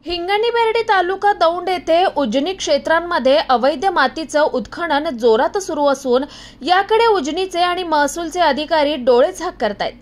हिंगणी तालुका दौंड येथे उजनी क्षेत्रांमध्ये अवैध मातीचं उत्खनन जोरात सुरू असून याकडे उजनीचे आणि महसूलचे अधिकारी डोळेझाक करतायत।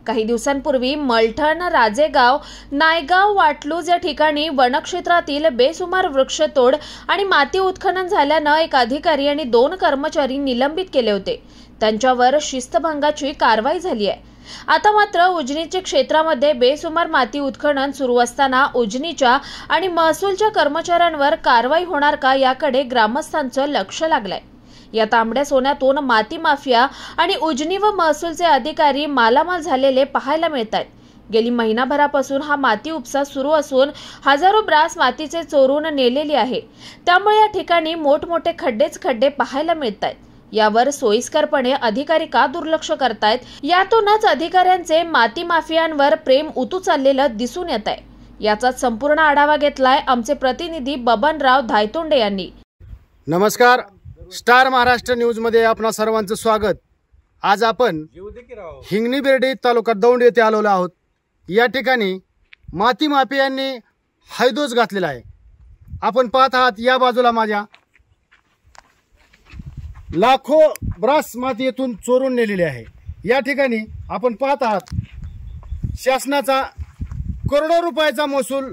काही दिवसांपूर्वी मलठण, राजेगाव, नायगाव, वाटलूज या ठिकाणी वनक्षेत्रातील बेसुमार वृक्षतोड आणि माती उत्खनन झाल्यानं एक अधिकारी आणि 2 कर्मचारी निलंबित केले होते। त्यांच्यावर शिस्तभंगाची कारवाई झाली आहे। आता मात्र उजनीच्या क्षेत्रामध्ये बेसुमार माती उत्खनन सुरू असताना उजनीच्या आणि महसूलच्या कर्मचाऱ्यांवर कारवाई होणार का याकडे ग्रामस्थांचं लक्ष लागलंय। या तांबड्या सोन्यातून माती माफिया आणि उजनी व महसूलचे अधिकारी मालामाल झालेले पाहायला मिळतात। गेली महिनाभरापासून हा माती उपसा सुरू असून हजारो ब्रास मातीचे चोरून नेलेली आहे। त्यामुळे या ठिकाणी मोठमोठे खड्डे पाहायला मिळतात। यावर सोयीस्करपणे अधिकारी का दुर्लक्ष करतायत, यातूनच अधिकाऱ्यांचे माती माफियांवर प्रेम उतू चाललेलं दिसून येत आहे। याचा संपूर्ण आढावा घेतलाय आमचे प्रतिनिधी बबनराव धायतोंडे यांनी। नमस्कार, स्टार महाराष्ट्र न्यूज मध्ये आपणा सर्वांचं स्वागत। आज आपण हिंगणी तालुका दौंड येथे आलेलो आहोत। या ठिकाणी माती माफियांनी हैदोस घातलेला आहे। आपण पाहत आहात या बाजूला माझ्या लाखो ब्रास माती येथून चोरून नेलेली आहे। या ठिकाणी आपण पाहत आहात शासनाचा करोडो रुपयाचा महसूल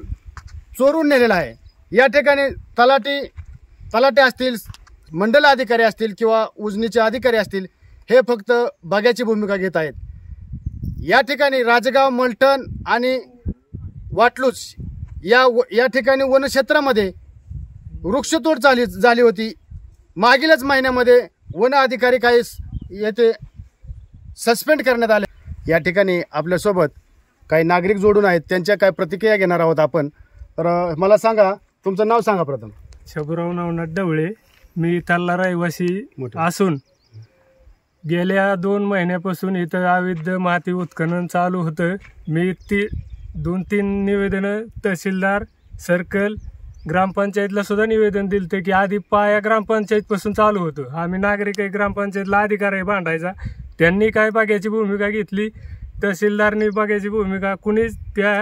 चोरून नेलेला आहे। या ठिकाणी तलाटे असतील, मंडल अधिकारी असतील किंवा उजनीचे अधिकारी असतील, हे फक्त बघ्याची भूमिका घेत आहेत। या ठिकाणी राजेगाव, मलठण आणि वाटलूज या ठिकाणी वनक्षेत्रामध्ये वृक्षतोड झाली होती। मागीलच महिन्यामध्ये वन अधिकारी काही येथे सस्पेंड करण्यात आले। या ठिकाणी आपल्यासोबत काही नागरिक जोडून आहेत, त्यांच्या काय प्रतिक्रिया घेणार आहोत आपण। तर मला सांगा, तुमचं नाव सांगा प्रथम। शबुराव नवनाथ ढवळे, मी ताल्ला रहिवासी असून गेल्या 2 महिन्यापासून इथं अवैध माती उत्खनन चालू होतं। मी 2-3 निवेदनं तहसीलदार, सर्कल, ग्रामपंचायतला सुद्धा निवेदन दिलं की आधी पाया ग्रामपंचायत पासून चालू होतं। आम्ही नागरिक ग्रामपंचायतला अधिकारी भांडायचा, त्यांनी काय बघ्याची भूमिका घेतली, तहसीलदारनी बघ्याची भूमिका, कुणीच त्या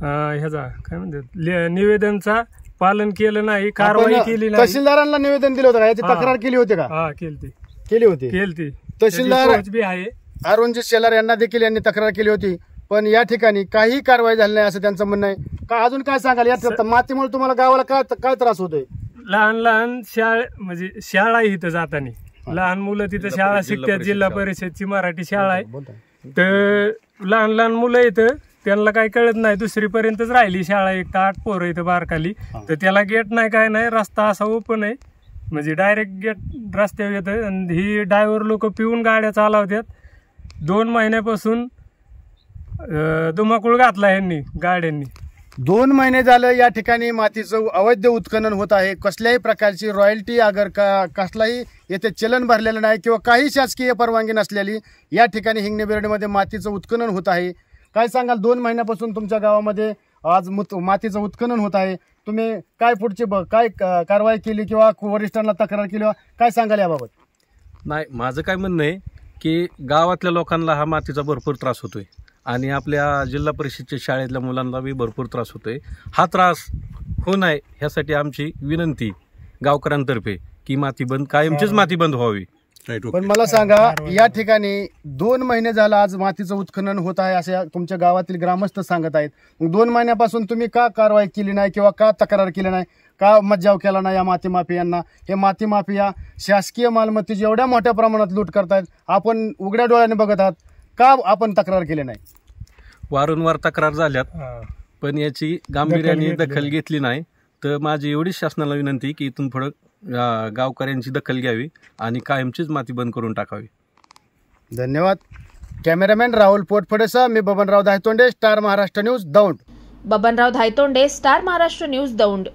ह्याचा काय म्हणतात निवेदनचा पालन केलं नाही, कारवाई केली नाही। तहसीलदारांना निवेदन दिलं होतं का? याची तक्रार केली होती का? हा, केली होती। तहसीलदार बी आहे, अरुणजी शेलार यांना देखील यांनी तक्रार केली होती, पण या ठिकाणी काही कारवाई झाली नाही असं त्यांचं म्हणणं आहे। का अजून काय सांगाल? या मातीमुळे तुम्हाला गावाला काय त्रास होतोय? लहान म्हणजे शाळा इथं जाताना लहान मुलं तिथं शाळा शिकतात, जिल्हा परिषदची मराठी शाळा आहे। तर लहान मुलं इथं, त्यांना काही कळत नाही, 2री पर्यंतच राहिली शाळा, 1 तर 8 पोरं इथं बारकाली। तर त्याला गेट नाही, काय नाही, रस्ता असा ओपन आहे, म्हणजे डायरेक्ट गेट रस्त्यावर येतं। आणि ही ड्रायव्हर लोक पिऊन गाड्या चालवतात। 2 महिन्यापासून धुमाकूळ घातला यांनी गाड्यांनी। 2 महिने झालं या ठिकाणी मातीचं अवैध उत्खनन होत आहे। कसल्याही प्रकारची रॉयल्टी अगर कसलाही येथे चलन भरलेलं नाही किंवा काही शासकीय परवानगी नसलेली या ठिकाणी हिंगणी मातीचं उत्खनन होत आहे। काय सांगाल, 2 महिन्यापासून तुमच्या गावामध्ये आज मातीचं उत्खनन होत आहे, तुम्ही काय पुढची काय कारवाई केली किंवा वरिष्ठांना तक्रार केली, काय सांगाल याबाबत? नाही, माझं काय म्हणणं आहे की गावातल्या लोकांना हा मातीचा भरपूर त्रास होतोय आणि आपल्या जिल्हा परिषदच्या शाळेतल्या मुलांना बी भरपूर त्रास होतोय। हा त्रास होऊ नये ह्यासाठी आमची विनंती गावकऱ्यांतर्फे की माती बंद, कायमचीच माती बंद व्हावी। पण मला सांगा, या ठिकाणी 2 महिने झालं आज मातीचं उत्खनन होत आहे असे तुमच्या गावातील ग्रामस्थ सांगत आहेत। मग 2 महिन्यापासून तुम्ही का कारवाई केली नाही किंवा का तक्रार केली नाही, का मज्जाव केला नाही या माती माफियांना? हे माती माफिया शासकीय मालमत्तेची एवढ्या मोठ्या प्रमाणात लूट करतायत, आपण उघड्या डोळ्याने बघत आहात, का आपण तक्रार केली नाही? वारंवार तक्रार झाल्यात, पण याची गांभीर्याने दखल घेतली नाही। तर माझी एवढीच शासनाला विनंती की इथून पुढे गावकऱ्यांची दखल घ्यावी आणि कायमचीच माती बंद करून टाकावी। धन्यवाद। कॅमेरामॅन राहुल पोटफडेसह मी Babanrao Dhaytonde, Star Maharashtra News Daund. Babanrao Dhaytonde, Star Maharashtra News Daund.